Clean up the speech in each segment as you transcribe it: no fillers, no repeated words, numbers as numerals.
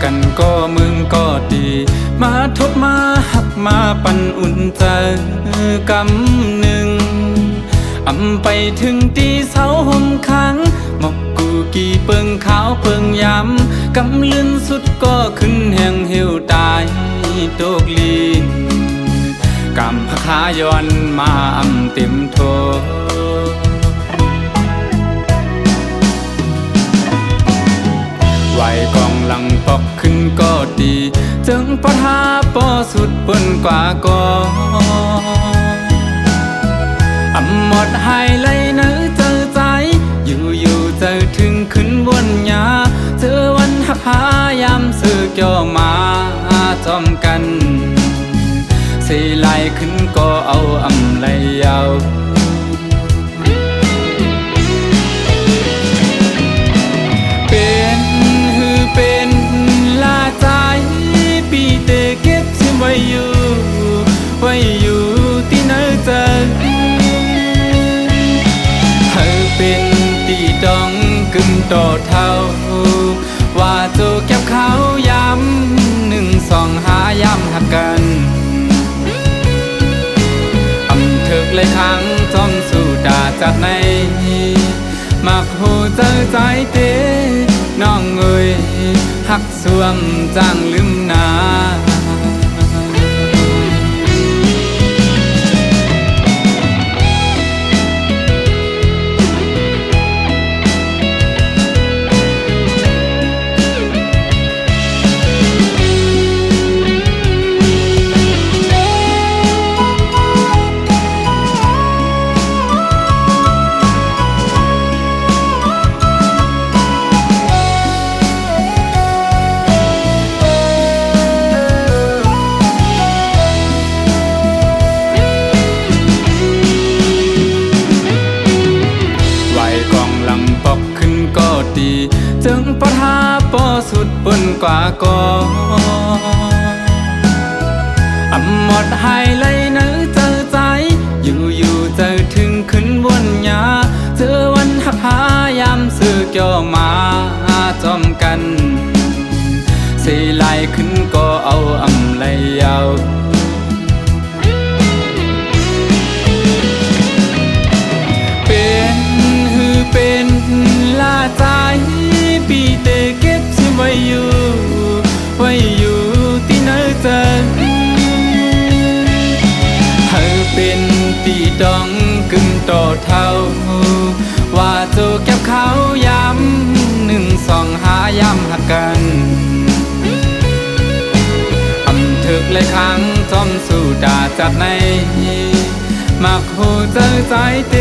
กันก็มึงก็ดีมาทบมาหักมาปั่นอุ่นใจกำหนึ่งไปถึงตีเสาห่มค้างหมอกกูกี่เปิงขาวเปิงย้ำกำลื่นสุดก็ขึ้นแห่งเหี่ยวตายโตกลีนกำพะขาย้อนมาเต็มโทไหวกองหลังปอกขึ้นก็ดีจึงปะทาปอสุดเปิ้นกว่าก็หมดหายเลยเนื้อเจอใจอยู่เจอถึงขึ้นบนหญ้าเจอวันหักหายามเสือเกี่ยวมาจอมกันสีไหลขึ้นก็เอาไหลยาวเป็นหือเป็นลาใจปีเตเก็บชิมไว้อยู่ที่เนื้อเจอเป็นตีดองกึ่งต่อเท่าว่าโจเก็บเขาย้ำ1 2 5ย้ำหักกันเถิกเลยครั้งจอมสู่ด่าจากในมักหูเจอใจเตน้องเอ่ยหักสวมจางลืมนาจึงปะทาปอสุดเปิ้นกว่าก็หมดหายเลยเนื้อเจอใจอยู่เจอถึงขึ้นบนหญ้าเจอวันหักหายามเสือเกี่ยวมาจอมกันสีไหลขึ้นก็เอาไหลยาวเป็นหือเป็นลาใจปีเตเก็บชิมไว้อยู่ที่เนื้อเจอเป็นตีดองกึ่งต่อเท่าว่าโจเก็บเขาย้ำ1 2 5ย้ำหักกันเถิกเลยครั้งจอมสู่ด่าจากในมักหูเจอใจเต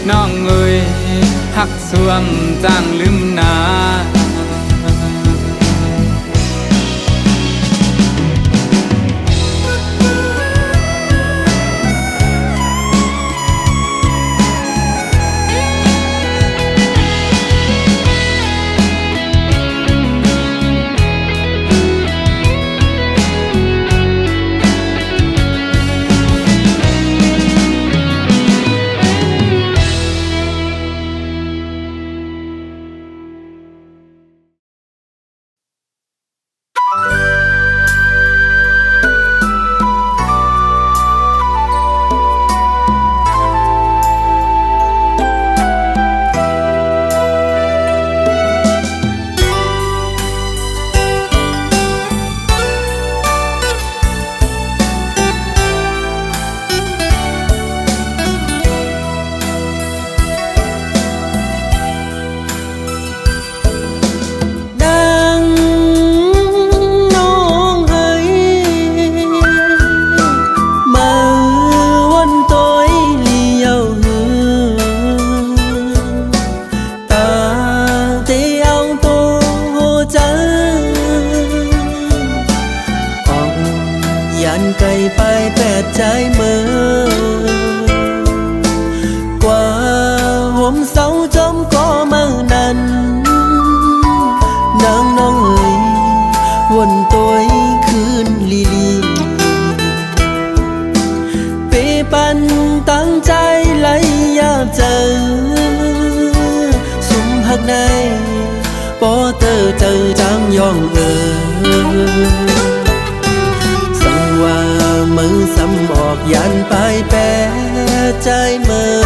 น้องเอ่ยหักสวมจางลืมนา ยองสังว่ามือซ้ำออกยันไปแปรใจเมื่อ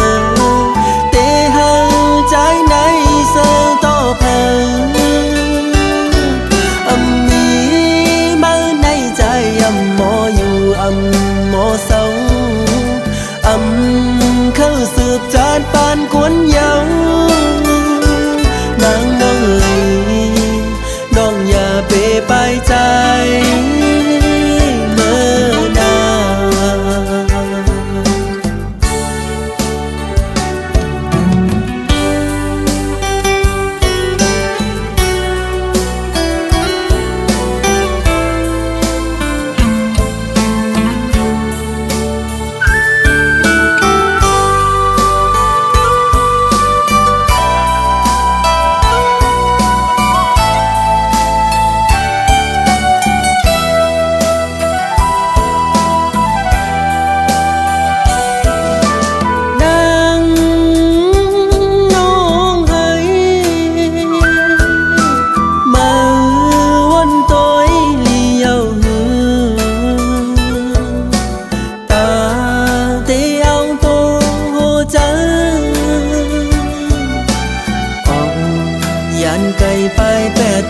เตหังใจในเสือต่อเพิ่งมีมือในใจหมออยู่หมอเศร้าเข้าสืบจานปานกวนเยานางน้องน้องอย่าเปไปใจเมื่อนา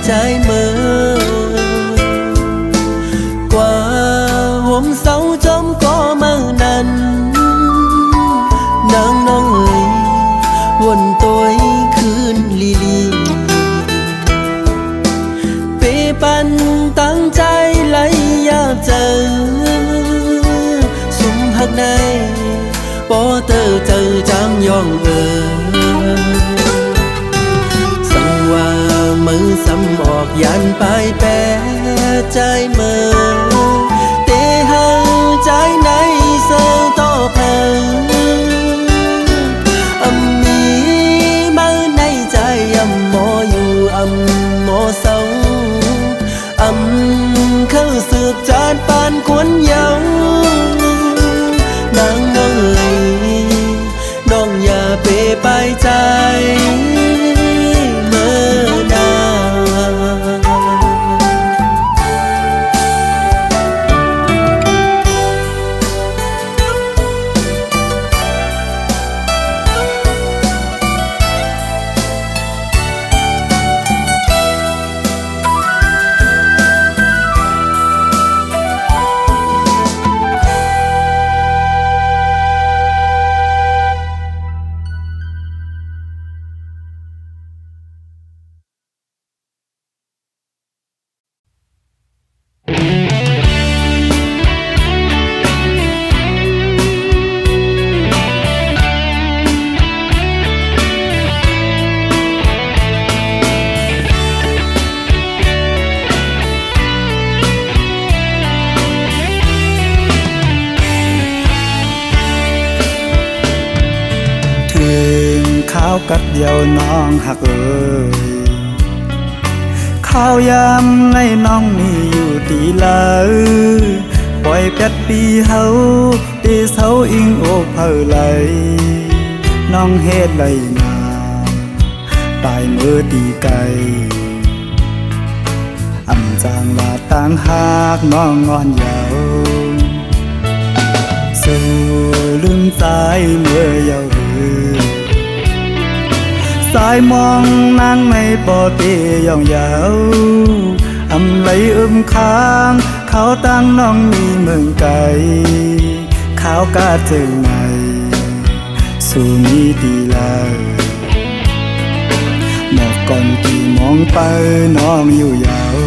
ใจเมื่อกว่าห่มเสาจมก็เมื่อนั้นนางน้องวนตัวคืนลีลีเปปันตั้งใจไหลอยากเจอสุมหักในปอเตอเจอจางยองว่ามือซ้ำออกยันไปแปรใจเมื่อเตหังใจในเสือต่อเพิ่งมีมือในใจหมออยู่หมอเศร้าเข้าสืบจานปานกวนเยาวนางน้องอย่าเปไปใจข้าวกัดเดียวน้องหักข้าวยำในน้องมีอยู่ตีเลยปล่อยแปดปีเฮาตีเสาอิงโอกเผอไหลน้องเฮ็ดไหลนาตายมือตีไก่จางลาต่างหากน้องงอนยาวสู่ลืมใจเมื่อยาวสายมองนางในปอเตยองยาวไหลค้างเขาตั้งน้องมีเมืองไกลเขากาเจอในสู่มีดีลาหมอกก่อนที่มองไปน้องอยู่ยาว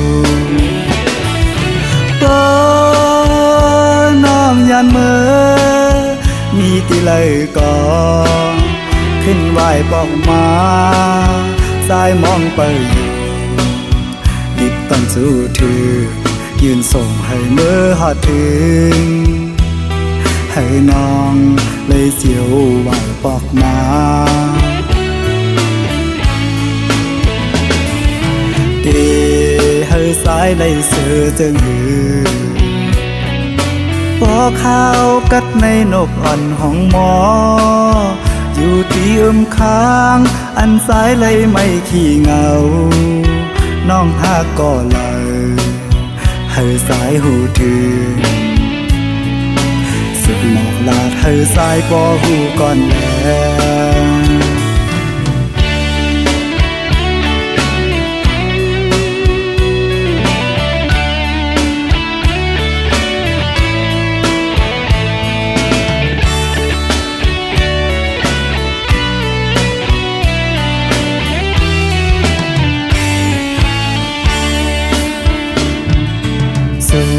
น้องยันเมื่อมีตีเลยก่อนขึ้นไหวบอกมาสายมองไปอยู่ดิบต้องสู้ถือยืนส่งให้เมื่อหอดถึงให้น้องเลยเสียวไหวบอกมาเดให้สายเลยเสือจึงหือพอข้าวกัดในนกอ่อนของหมออยู่ที่ค้างอันสายเลยไม่ขี้เงา น้องฮักก็เลยให้สายหูถือสุดหมอกลาดให้สายปอหูก่อนแล้วสู่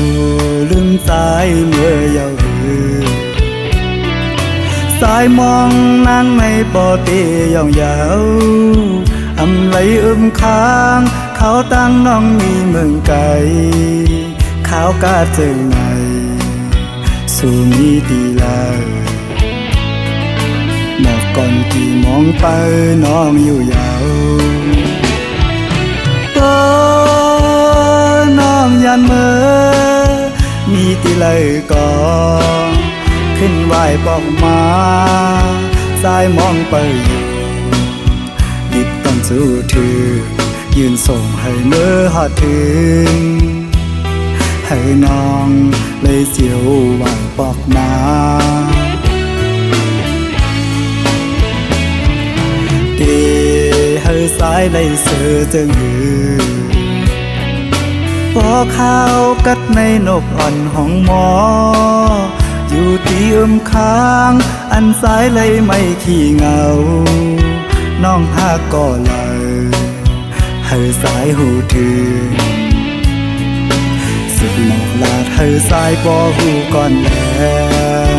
ลืมสายเมื่อเยาว์หือสายมองนั้นไม่ปอเตย่องยาวอำไหลค้างเขาตั้งน้องมีเมืองไกลขาวกาเจิงในสู่มีตีลาหมอกก่อนที่มองไปน้องอยู่ยาวน้องยันเมื่อมีตีเลยก่อนขึ้นไหวปอกมาสายมองไปอยู่ดิบต้องสู้ถือยืนส่งให้เมื่อหอดถึงให้น้องเลยเสียวไหวปอกมาตีให้สายเลยเสือจึงหือพอข้าวกัดในนกอ่อนห้องหมออยู่ที่ค้างอันสายเลยไม่ขี้เหงาน้องฮักก็เลยให้สายหูถือสุดหมอกลาดให้สายปอหูก่อนแล้ว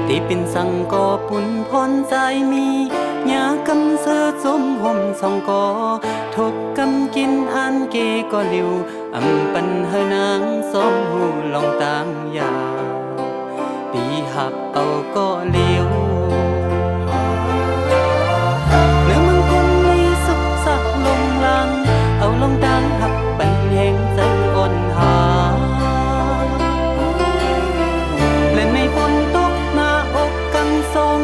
ที่เป็นสังกอปุ่นพรใจมียากำเสือสมห่มสองกอทบกำกินอันเกก็หลิวอำปันเฮนางสองหูลองตามยาปีหับเอาก็เลี้ยวเนื้อมังคงมีสุขสักลงลังเอาลงดังหับปันแห่งใจอ่อนหาและในฝนตกหน้าอกกังทรง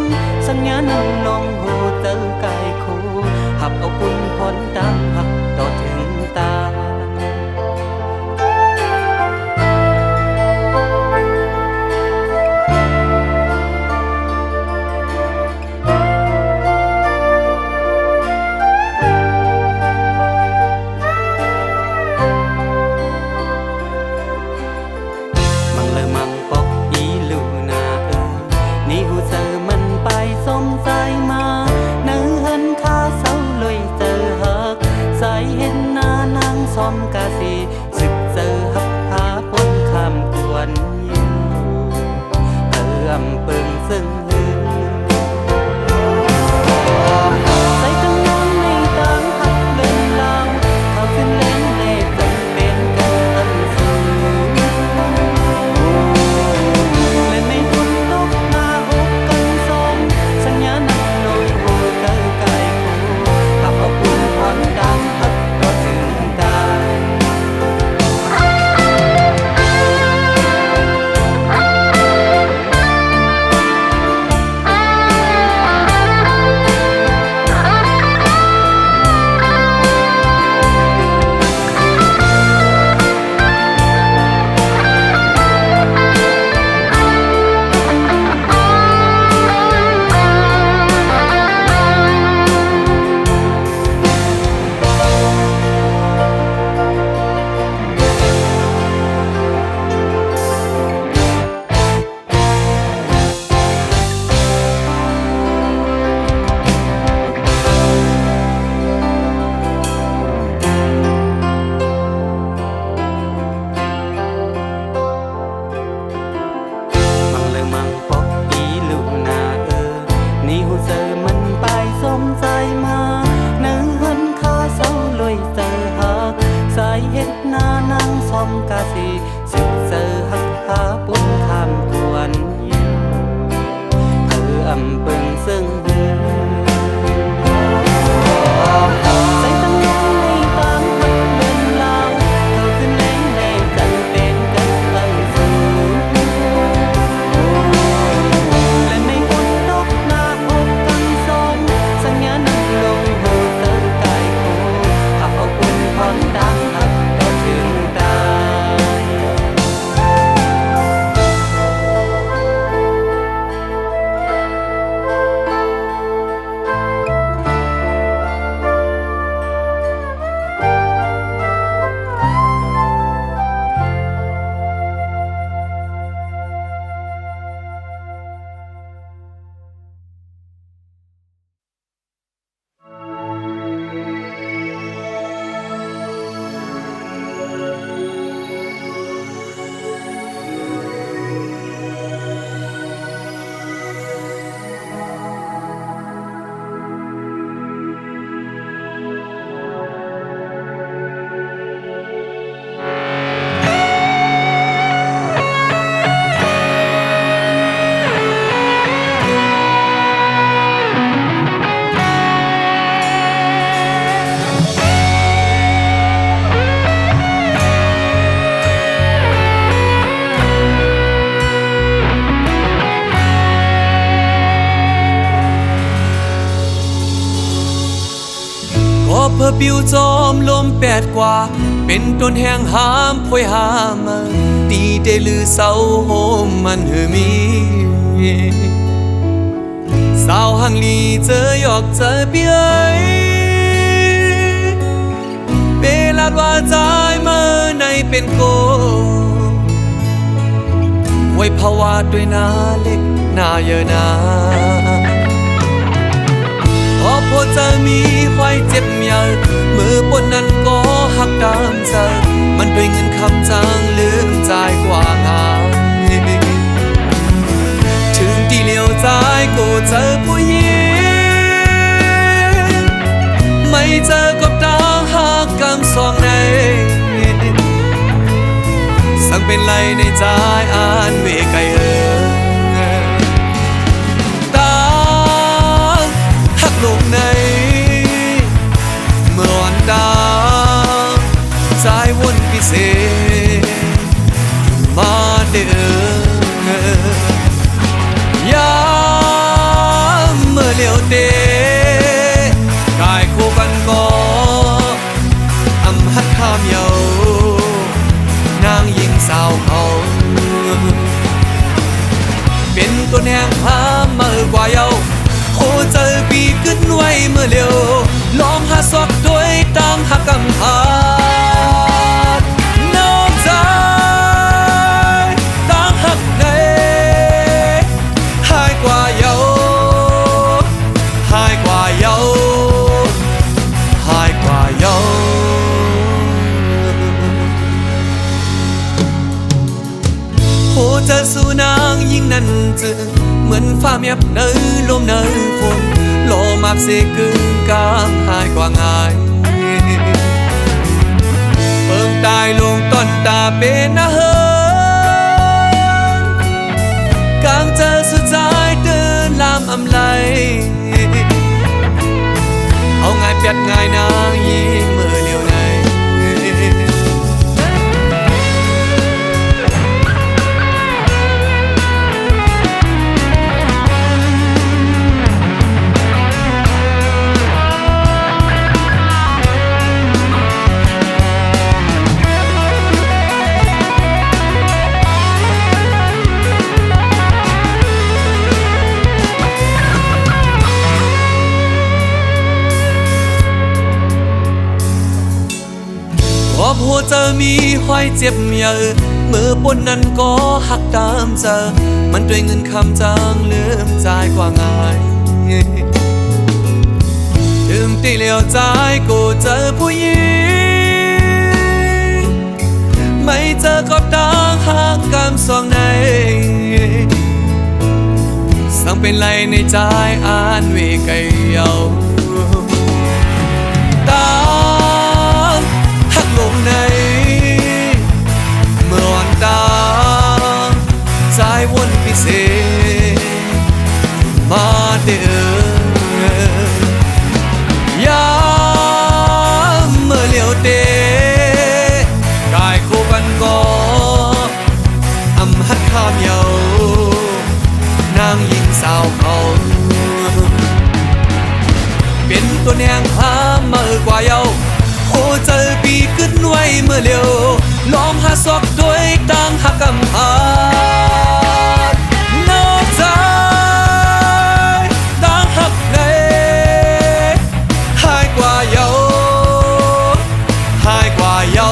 สัญญาณำนองโหเจอกายคู่หับเอาปุ่นพรตามหับต่อถึงตา อมกาสีสึกเจอหักพาปุ้นคำทวนอยู่เธออำเปิงซึ่งหือใส่ตั้งน้องในตามหักเงินลาวเธอขึ้นแรงแรงจังเป็นกันตั้งสูงและไม่หดตกหน้าอกกันทรงสัญญานักลงโหเติมกายโคขับเอาปุ่นพรดังหักต่อถึงตาย เพื่อปิวจอมลมแปดกว่าเป็นต้นแห่งหามพวยหามาตีได้ลือเศร้าโฮมมันเฮมีสาวหังลีเจอหยอกเจอเปียเวลาว่าใจมาในเป็นโกไว้ภาวะด้วยหน้าเล็กหน้าเยอะนาพอพอจะมีควายเจ็บเมียมือปนนั้นก็หักตามเธอมันด้วยเงินคำจางลืมใจกว่างามถึงที่เลี้ยวใจก็เจอผู้หญิงไม่เจอกับตาหักกำสองในสั่งเป็นไรในใจอ่านเวไกลลงในเมื่อวันดาวสายวนพิเศษมาเดินยามเมื่อเลี้ยวเตะกายคู่กันก็อำหัดข้ามเยานางยิงสาวเขาเป็นตัวแนงพาเมื่อกว่าเยาโอ้เจอปีขึ้นไว้เมื่อเร็วลองหาสอกด้วยตามหากำพาดน้องใจตามหักในหายกว่าเยาหายกว่าเยาหายกว่าเยาโอ้เจอสู่นางยิ่งนั้นจึงเหมือนฟ้าเมียบเนยลมเนยฝนโลมาบเสกึ่งกลางหายกว่าง่ายเพิ่งตายลงต้นตาเป็นนะเฮิงกลางเจอสุดท้ายเดินลามอำไลเอาง่ายเปียดง่ายนางยิงเมื่อเลี้ยวในหัวเจอมีห้อยเจ็บเยอะมือปนนั้นก็หักตามเจอมันด้วยเงินคำจางลืมใจกว่าง่ายลืมตีเหลียวใจก็เจอผู้หญิงไม่เจอก็ตาหักกำสองในสั่งเป็นไรในใจอ่านเวไกเยาลงใน งหาเมื่อกว่าเยาโอ้เจอปีขึ้นไว้เมื่อเร็วล้อมหาศอกด้วยตั้งหักกำหานอกใจตั้งหักในหายกว่าเยาหายกว่าเยา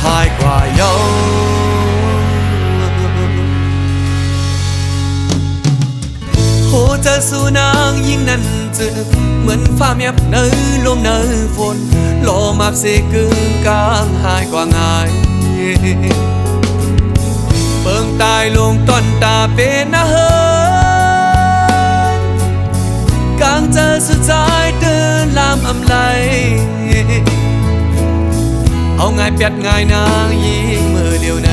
หายกว่าเยาโหเจอสู่นางยิ่งนั้นจึกเหมือนฟ้าเมียบเนยลมเนยฝนโลมาบเสกึ่งกลางหายกว่าง่ายเปิงตายลงต้นตาเป็นนะเฮินกลางเจอสุดท้ายเดินลามอำไลเอาง่ายเปียดง่ายนางยิ่งมือเดียวใน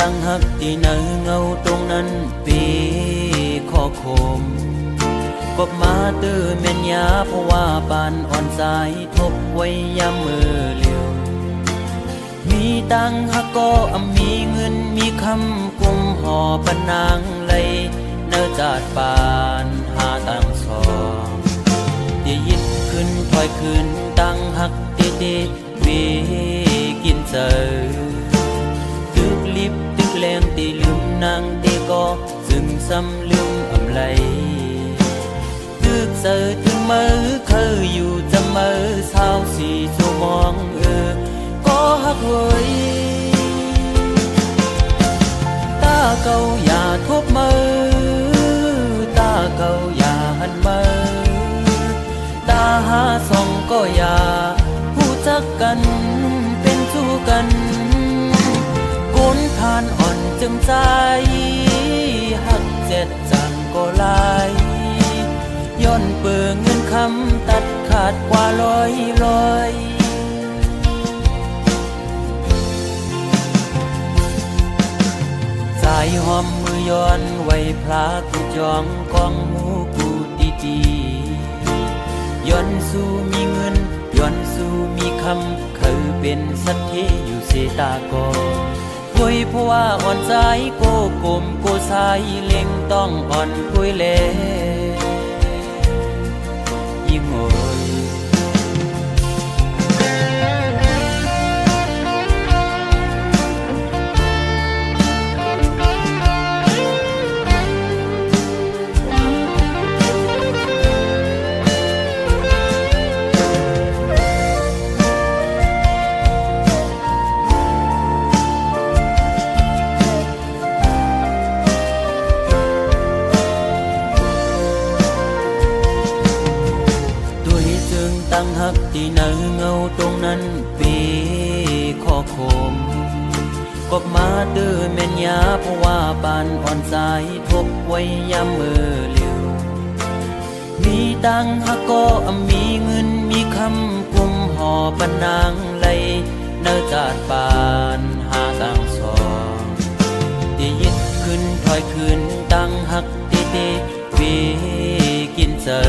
ตั้งหักที่เนอเงาตรงนั้นปีขอคมกบมาตื้อเมียนยาเพราะว่าปานอ่อนสายทบไว้ยามมือเลียวมีตังหักก็มีเงินมีคำกุมห่อปนางเลยเนื้อจาดปานหาตังสองที่ยิดขึ้นถอยขึ้นตังหักเตวีกินเจอตึกลิบตึกแรงตีลืมนางตีก็ซึ่งซ้ำลืมอำไลตึกเสือถึงมือเคยอยู่จะมือเศร้าสีชั่วมองก็หักเว้ยตาเก่าอย่าทบมือตาเก่าอย่าหันมือตาหาส่องก็อย่าผู้จักกันเป็นสู้กันคนทานอ่อนจึงใจหักเจ็ดจังก็ลายย้อนเปื่อเงินคำตัดขาดกว่าลอยสายหอมมือย้อนไว้พลากูจองกองหูกูตีย้อนสู้มีเงินย้อนสู้มีคำเคยเป็นสัตย์ที่อยู่เสตากอคุยเพราะว่าอ่อนใจโกกลมโกสายเล็งต้องอ่อนคุยเล่ยิ่งโอยตั้งหักที่เนอเงาตรงนั้นปีขอคมกบมาตื้อเมียนยาเพราะว่าปานอ่อนสายทบไว้ยามมือเลียวมีตังหักก็มีเงินมีคำกุมห่อปนางเลยเนื้อจาดปานหาตังสองที่ยิดขึ้นถอยขึ้นตั้งหักวีกินเจอ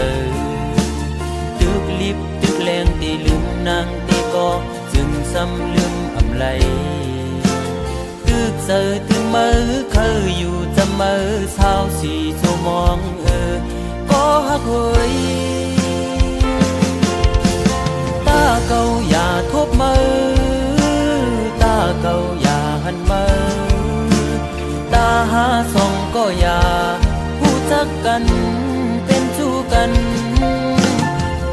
ตึกลิบตึกแรงตีลืมนางตีก็จึงซ้ำลืมอำไลตึกเสือถึงมือเคยอยู่จะมือเศร้าสีชั่วมองก็หักเว้ยตาเก่าอย่าทบมือตาเก่าอย่าหันมือตาหาส่องก็อย่าผู้จักกันเป็นสู้กัน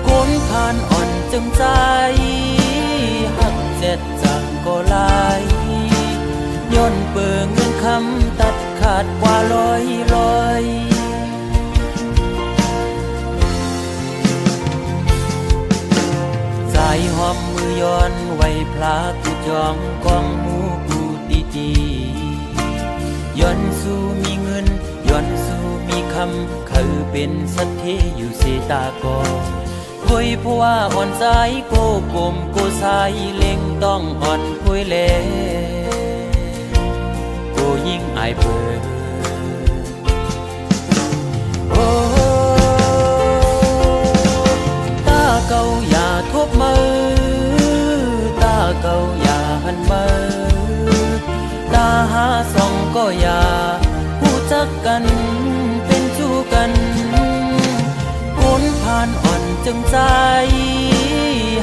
คนผ่านอ่อนจึ จังใจหักเจ็ดจังก็ลายย้อนเปิงเงินคำตัดขาดกว่าร้อยสายหอมมือย้อนไว้พลากูจองกองหูกูดีย้อนสู้มีเงินย้อนสู้มีคำคือเป็นสัตเทอยู่เสตากอคอยเพราะว่าอ่อนใจโกกลมโกสายเล็งต้องอ่อนคุยเลโกยิ่งอายเปิดโอ้ตาเก่าอย่าทบมือตาเก่าอย่าหันมือตาหาส่องก็อย่าผู้จักกันเป็นชู้กันพ้นผ่านอ่อนจังใจ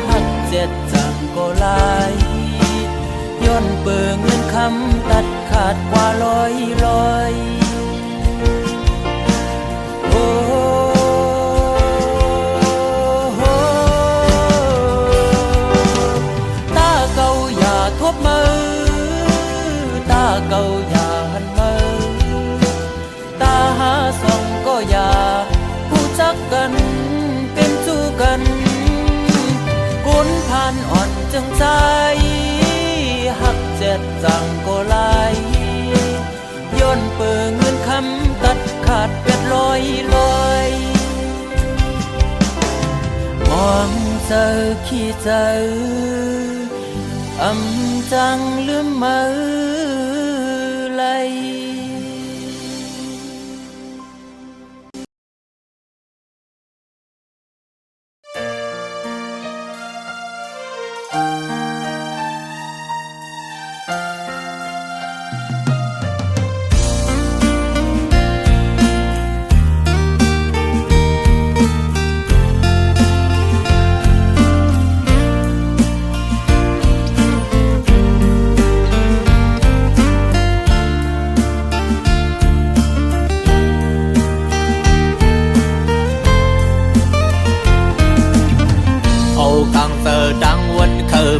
หักเจ็ดจังก็ลายย้อนเปิงเงินคำตัดขาดกว่าร้อยโอ้ตาเก่าอย่าทบมือตาเก่าอย่าหันมือตาหาส่องก็อย่าผู้จักกันเป็นสู้กันกุนผ่านอ่อนจังใจหักเจ็ดจังก็ลายย้อนเปิงเงินคำตัดขาดเป็ดลอยมองเจอขี้เจอจังลืมมือไหล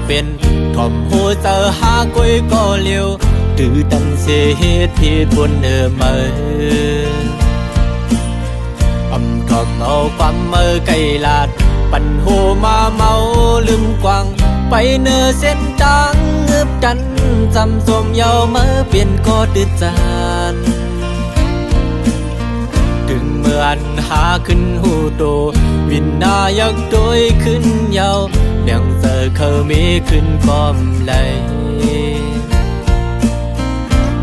เป็นทอมหูเจอหากุยก็เลียวตื้อตันเสียเหตุผิดบนมาทอมเอาความไก่ลาดปั่นหูมาเมาลืมกวางไปเนื้อเส้นจังเงือบจันจำสมเยาเปลี่ยนก็ดื้อจานถึงเมื่อนหาขึ้นหูโตวินนายักโดยขึ้นเยาเลี้ยงเจอเขามีขึ้นกอมไหล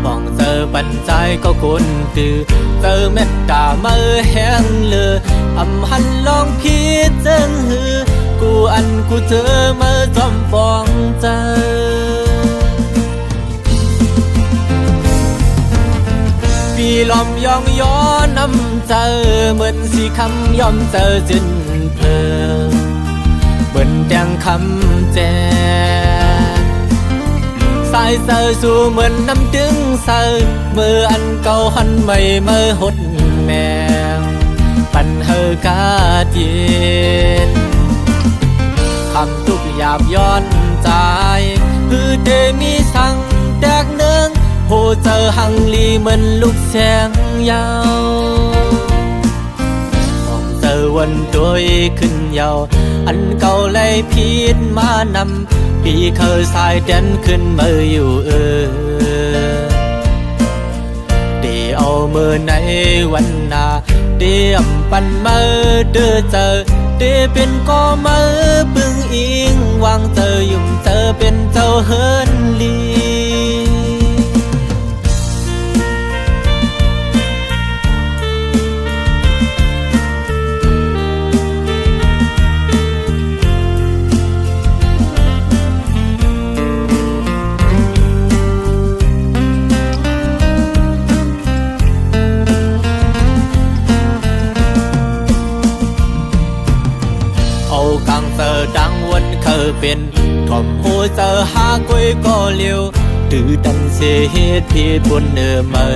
มองเจอปันใจก็คนตื่อเจอเม็ดตาแห้งเลยหันลองพิจารณากูกูเจอจอมฟองเจอปีลอมยองย้อนน้ำเจอเหมือนสีคำยอมเจอจนเพลินเหมือนแดงคำแจสายเจอสู่เหมือนน้ำดึงเจอเมื่ออันเก่าหันใหม่หดแมวปันเฮอกาเย็นคำทุกหยาบย้อนใจคือเดมีสั่งแดกเนืองโหเจอหังลีเหมือนลูกแสงยาวมองเจอวันโดยขึ้นยาวอันเก่าเลยพิษมานำปีเคยสายเด่นขึ้นมาอยู่เดี๋ยวเอามือในวันนาเดี๋ยวปันเดือเจอเดี๋ยวเป็นก็ปึงอิงวางเจอยุ่มเจอเป็นเจ้าเฮินลีดังวันเคยเป็นทอมหูเจอหากุยก็เลียวตื้อดันเสียเหตุผิดบนมา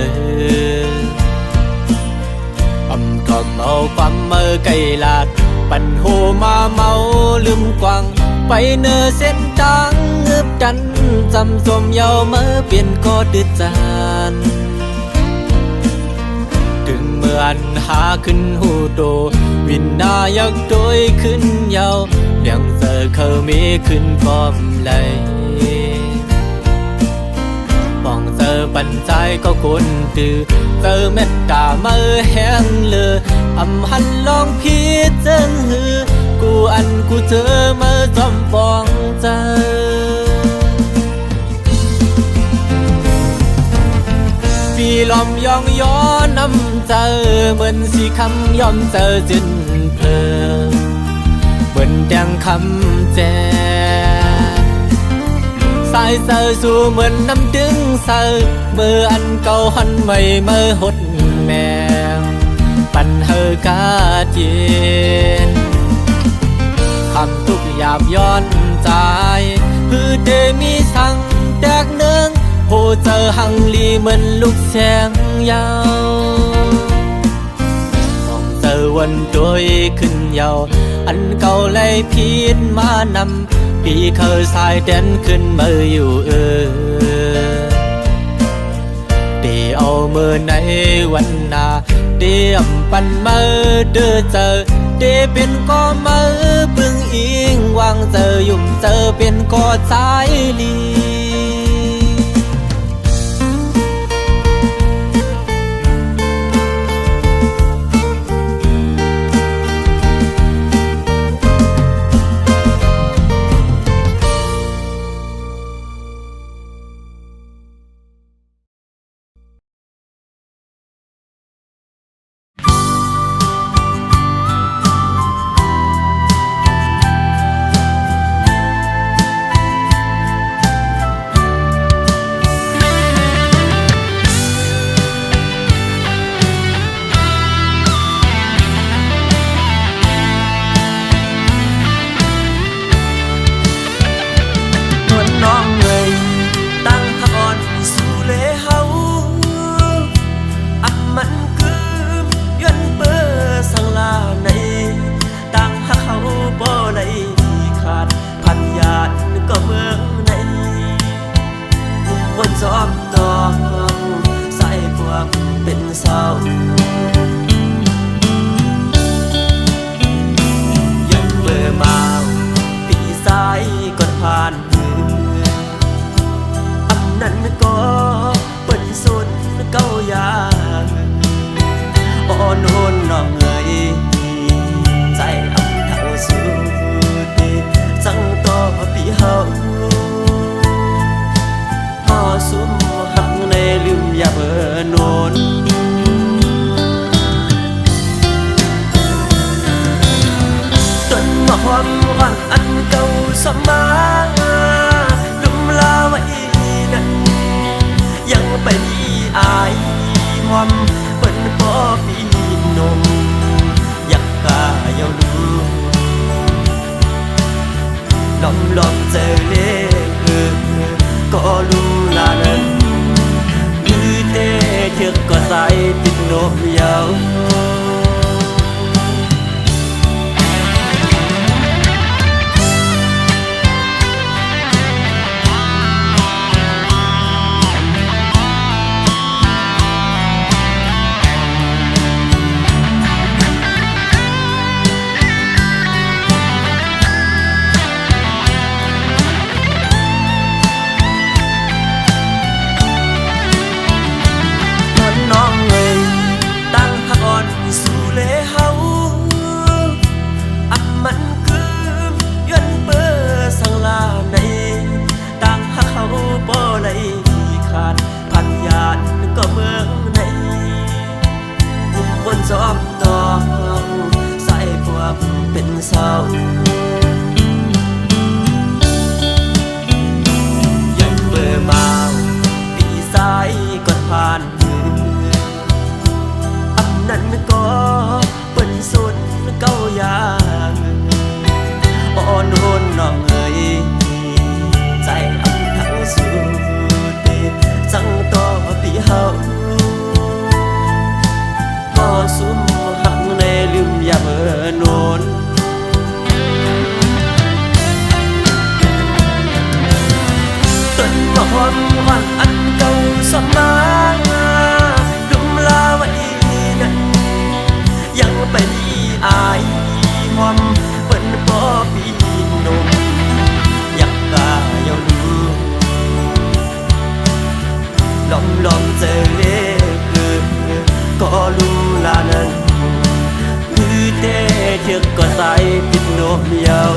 ทอมเอาความไก่ลาด ปันโหมาเมาลืมกวางไปเนอเส้นทางเงือบดันจำสมเยาเมื่อเปลี่ยนก็ดืดจานถึงเมื่อนหาขึ้นหูโตวินนายักโดยขึ้นเยาเลี้ยงเจอเขามีขึ้นพร้อมเลยป้องเจอปันใจก็คนตื่อเจอเม็ดตาเมื่อแห้งเลยอำหันลองพิจารณากูอันกูเจอเมื่อจอมปองเจอปีลอมยองย้อนน้ำเจอเหมือนสีคำยอมเจอจินเพลเหมือนแดงคำแจสายเซอสู่เหมือนน้ำดึงเซอเมื่ออันเก่าหันใหม่เมื่อหดแมงปันเฮอกาเจียนคำทุกหยาบย้อนใจพือเดมีสั่งแตกเนืองโหเจอหังลีเหมือนลูกแสงยาวมองเจอวันโดยขึ้นยาวอันเก่าเลยพีดมานำพี่เคยสายแดนขึ้นมาอยู่เดี๋ยวเอาเมื่อในวันหน้าเดี๋ยวปันมาเด้อเจอเดี๋ยวเป็นก็มาบึงอิงวางเจอยุ่มเจอเป็นก็สายลีลองเจอเล่ก็รู้ลานั้นมือเตะเถือกก็ใส่ติดโนบยาว ส ความหวังอันเก่าสมาดุมลาไว้นั้นยังไปมีอายความเปิ้นพอปีนมอยากกายนลองเจอเล็กก็รู้ลานั้นคือเตเชือกก็ใส่ติดนมยาว